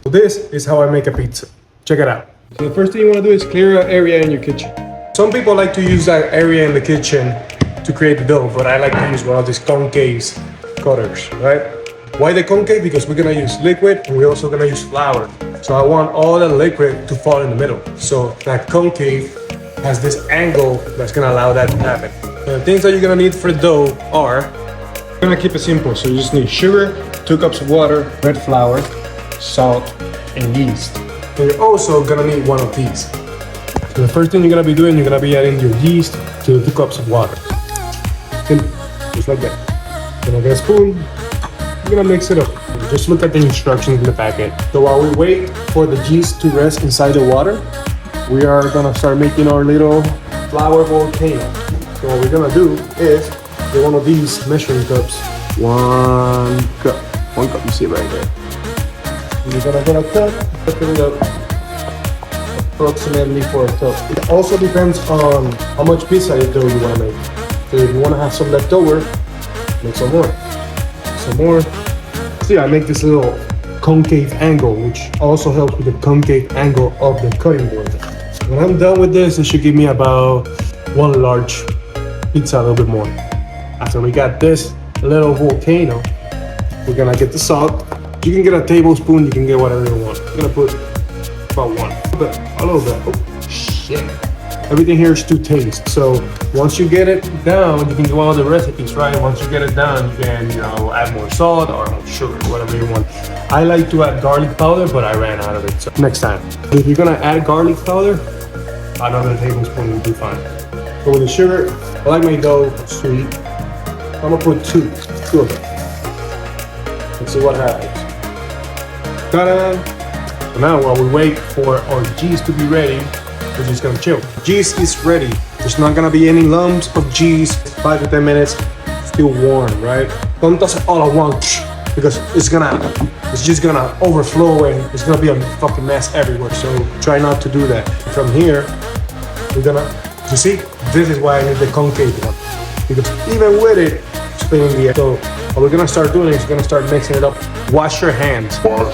This is how I make a pizza. Check it out. So the first thing you want to do is clear an area in your kitchen. Some people like to use that area in the kitchen to create the dough, but I like to use one of these concave cutters, right? Why the concave? Because we're gonna use liquid and we're also gonna use flour. So I want all the liquid to fall in the middle. So that concave has this angle that's gonna allow that to happen. The things that you're gonna need for the dough are, I'm gonna keep it simple. So you just need sugar, 2 cups of water, red flour, salt, and yeast. and you're also gonna need one of these. So the first thing you're gonna be doing, you're gonna be adding your yeast to the 2 cups of water. Simple, just like that. Gonna get a spoon, you're gonna mix it up. Just look at the instructions in the packet. So while we wait for the yeast to rest inside the water, we are gonna start making our little flour volcano. So what we're gonna do is get one of these measuring cups. 1 cup. 1 cup, you see right there. And you're gonna get a cup, fill it up approximately for a cup. It also depends on how much pizza dough you wanna make. So if you wanna have some left over, make some more. Some more. See, I make this little concave angle, which also helps with the concave angle of the cutting board. When I'm done with this, it should give me about 1 large pizza, a little bit more. After we got this little volcano, we're gonna get the salt. You can get a tablespoon, you can get whatever you want. I'm gonna put about 1, but a little bit. Oh, shit. Everything here is to taste. So once you get it down, you can do all the recipes, right? Once you get it down, you can, add more salt or more sugar, whatever you want. I like to add garlic powder, but I ran out of it. So next time, if you're gonna add garlic powder, another tablespoon will be fine. So with the sugar, I like my dough sweet. I'm gonna put 2 of them. Let's see what happens. Ta-da! So now while we wait for our cheese to be ready, we're just gonna chill. Cheese is ready. There's not gonna be any lumps of cheese. 5 to 10 minutes, still warm, right? Don't toss it all at once because it's just gonna overflow and it's gonna be a fucking mess everywhere. So try not to do that. From here, you see, this is why I need the concave one. Because even with it, spinning the egg. So what we're gonna start doing is we're gonna start mixing it up. Wash your hands. Don't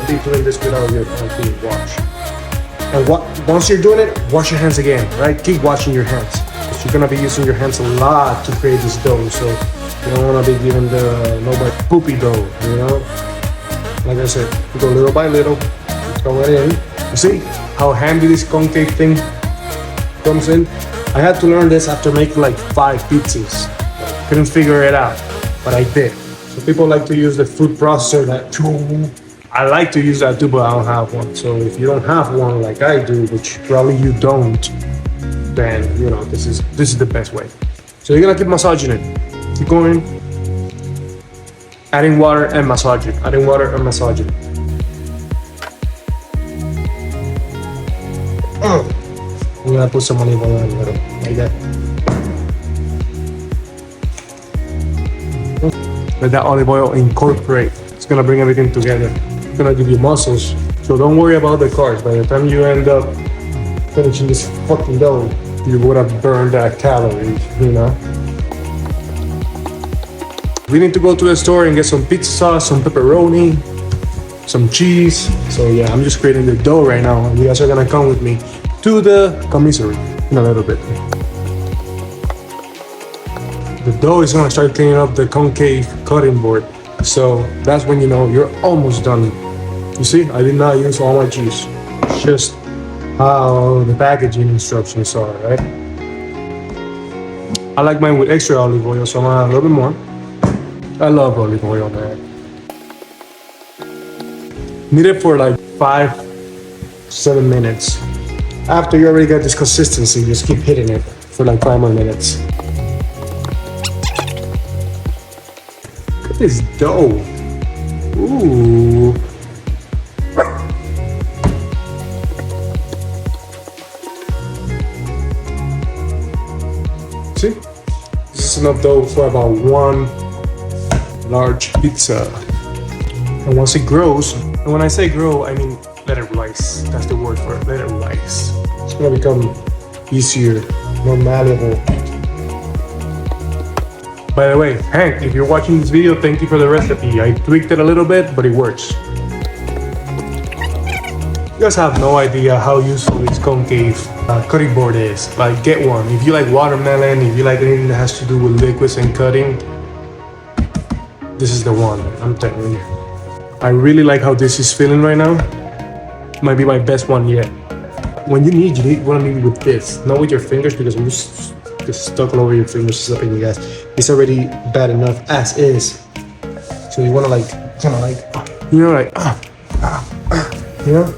be doing this without your hands being washed. And once you're doing it, wash your hands again, right? Keep washing your hands. Because you're gonna be using your hands a lot to create this dough. So you don't wanna be giving nobody poopy dough, Like I said, we go little by little, throw it in. You see how handy this concave thing comes in? I had to learn this after making like 5 pizzas. Couldn't figure it out, but I did. So people like to use the food processor I like to use that too, but I don't have one. So if you don't have one like I do, which probably you don't, then this is the best way. So you're gonna keep massaging it. Keep going. Adding water and massaging. Adding water and massaging. I'm gonna put some olive oil in the middle, like that. Let that olive oil incorporate. It's gonna bring everything together. It's gonna give you muscles. So don't worry about the carbs. By the time you end up finishing this fucking dough, you would have burned that calories, We need to go to the store and get some pizza sauce, some pepperoni, some cheese. So yeah, I'm just creating the dough right now. And you guys are gonna come with me to the commissary in a little bit. The dough is gonna start cleaning up the concave cutting board. So that's when you're almost done. You see, I did not use all my cheese. It's just how the packaging instructions are, right? I like mine with extra olive oil, so I'm gonna add a little bit more. I love olive oil, man. Need it for like 5-7 minutes. After you already got this consistency, just keep hitting it for like 5 more minutes. Look at this dough. Ooh. See? This is enough dough for about 1 large pizza. And once it grows, and when I say grow, I mean let it rise. That's the word for it, let it rise. It's gonna become easier, more malleable. By the way, Hank, if you're watching this video, thank you for the recipe. I tweaked it a little bit, but it works. You guys have no idea how useful this concave cutting board is. Like, get one. If you like watermelon, if you like anything that has to do with liquids and cutting, this is the one, I'm telling you. I really like how this is feeling right now. Might be my best one yet. When you need one with this, not with your fingers, because I'm just stuck all over your fingers slipping, you guys. It's already bad enough as is. So you wanna like, kind of like, you know, like, you know?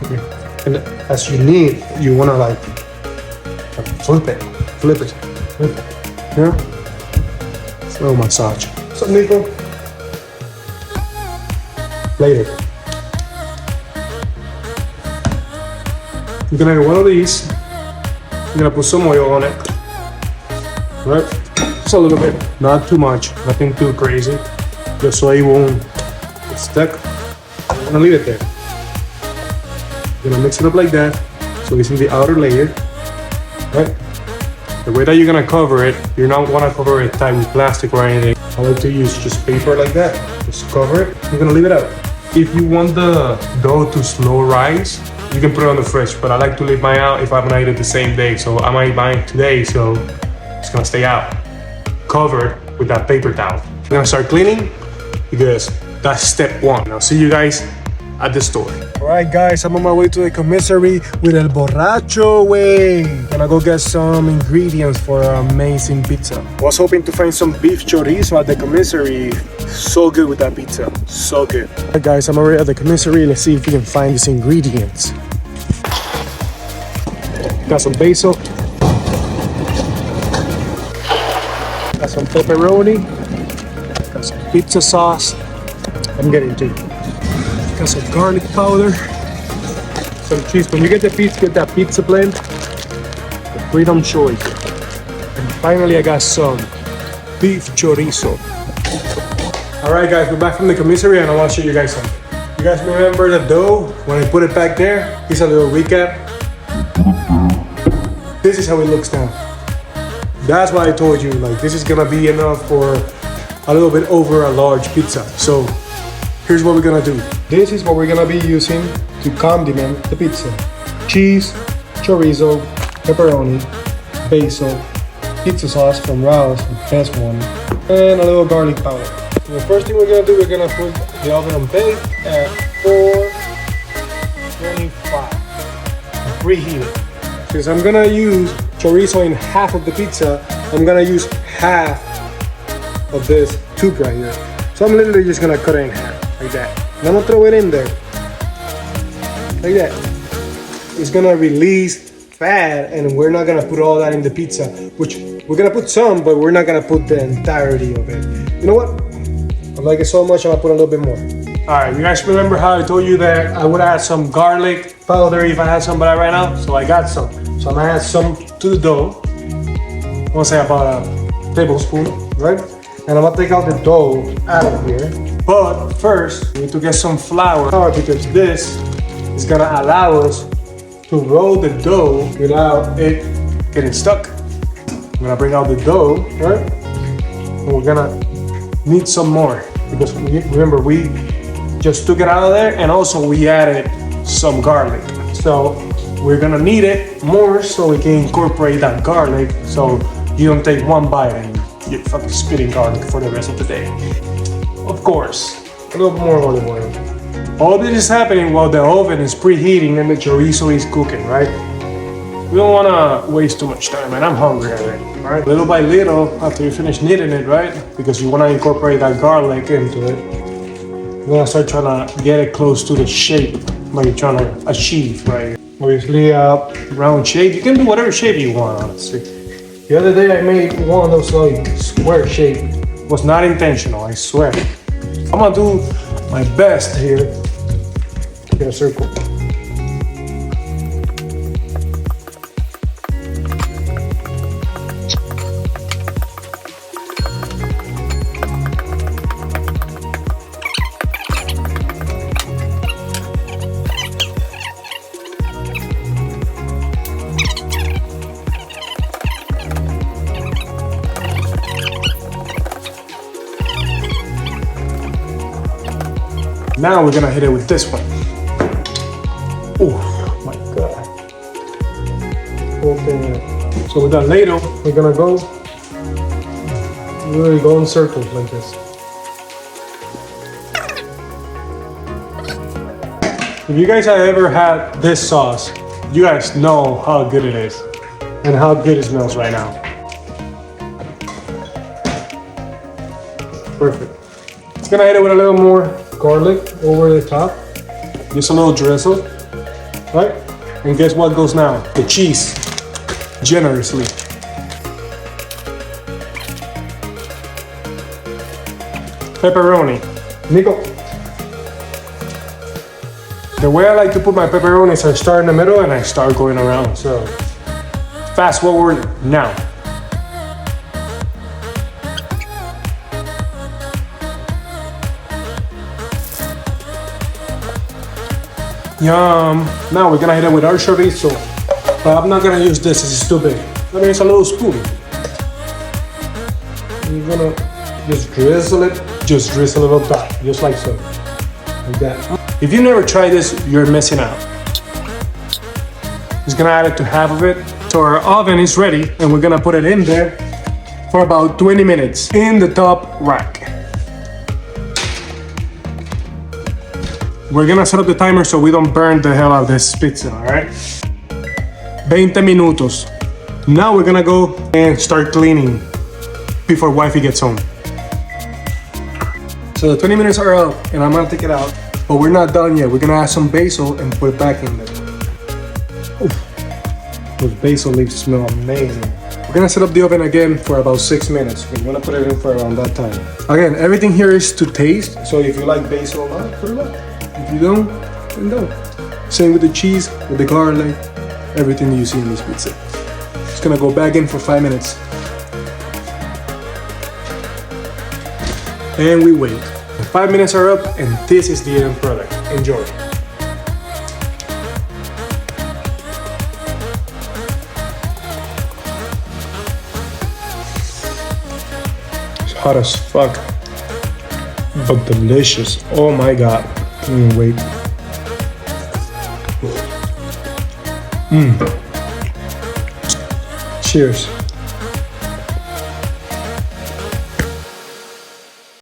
Okay. And as you need, you wanna like flip it. Yeah? Slow massage. What's up, Nico? Later. You're gonna get one of these. You're gonna put some oil on it. Right? Just a little bit, not too much, nothing too crazy. Just so it won't get stuck. I'm gonna leave it there. You're gonna mix it up like that. So it's in the outer layer. Right? The way that you're gonna cover it, you're not gonna cover it tight with plastic or anything. I like to use just paper like that. Just cover it. You're gonna leave it out. If you want the dough to slow rise, you can put it on the fridge, but I like to leave mine out if I'm gonna eat it the same day. So I might buy it today, so it's gonna stay out. Covered with that paper towel. I'm gonna start cleaning because that's step one. I'll see you guys at the store. Alright guys, I'm on my way to the commissary with El Borracho way. Gonna go get some ingredients for an amazing pizza. Was hoping to find some beef chorizo at the commissary. So good with that pizza, so good. Alright guys, I'm already at the commissary. Let's see if we can find these ingredients. Got some basil. Got some pepperoni. Got some pizza sauce. I'm getting to it. Got some garlic powder, some cheese. When you get the pizza, get that pizza blend, the Freedom Choice. And finally, I got some beef chorizo. All right, guys, we're back from the commissary, and I want to show you guys something. You guys remember the dough? When I put it back there, here's a little recap. This is how it looks now. That's why I told you, like, this is gonna be enough for a little bit over a large pizza. So here's what we're gonna do. This is what we're gonna be using to condiment the pizza. Cheese, chorizo, pepperoni, basil, pizza sauce from Rao's, the best one, and a little garlic powder. So the first thing we're gonna do, we're gonna put the oven on bake at 425. Preheat it. Since I'm gonna use chorizo in half of the pizza, I'm gonna use half of this tube right here. So I'm literally just gonna cut it in half, like that. And I'm gonna throw it in there, like that. It's gonna release fat, and we're not gonna put all that in the pizza, which we're gonna put some, but we're not gonna put the entirety of it. You know what? I like it so much, I'm gonna put a little bit more. All right, you guys remember how I told you that I would add some garlic powder if I had some, but I ran out, so I got some. So I'm gonna add some to the dough. I'm gonna say about a tablespoon, right? And I'm gonna take out the dough out of here. But first, we need to get some flour because this is gonna allow us to roll the dough without it getting stuck. I'm gonna bring out the dough, right? And we're gonna need some more because remember, we just took it out of there, and also we added some garlic. So we're gonna need it more so we can incorporate that garlic so you don't take one bite and you're fucking spitting garlic for the rest of the day. Of course, a little more olive oil. All this is happening while the oven is preheating and the chorizo is cooking, right? We don't wanna waste too much time, and I'm hungry already, right? Little by little, after you finish kneading it, right? Because you wanna incorporate that garlic into it. You're gonna start trying to get it close to the shape that you're trying to achieve, right? Obviously, round shape. You can do whatever shape you want, honestly. The other day I made one of those like square shape. It was not intentional, I swear. I'm gonna do my best here to get a circle. Now we're gonna hit it with this one. Oh my God. Open it. So with that ladle, we're gonna go, really go in circles like this. If you guys have ever had this sauce, you guys know how good it is and how good it smells right now. Perfect. It's gonna hit it with a little more garlic over the top. Just a little drizzle, right? And guess what goes now? The cheese, generously. Pepperoni. Nico. The way I like to put my pepperoni is I start in the middle and I start going around. So fast forward now. Yum. Now we're gonna hit it with our chorizo. But I'm not gonna use this, this is too big. Let me use a little spoon. You're gonna just drizzle it. Just drizzle it on top, just like so. Like that. If you never tried this, you're missing out. Just gonna add it to half of it. So our oven is ready and we're gonna put it in there for about 20 minutes in the top rack. We're gonna set up the timer so we don't burn the hell out of this pizza, all right? 20 minutos. Now we're gonna go and start cleaning before wifey gets home. So the 20 minutes are up and I'm gonna take it out, but we're not done yet. We're gonna add some basil and put it back in there. Oof. Those basil leaves smell amazing. We're gonna set up the oven again for about 6 minutes. We're gonna put it in for around that time. Again, everything here is to taste. So if you like basil a lot, put it up. If you don't, then don't. Same with the cheese, with the garlic, everything you see in this pizza. Just gonna go back in for 5 minutes. And we wait. The 5 minutes are up and this is the end product. Enjoy. It's hot as fuck, but delicious. Oh my God. Wait. Cheers.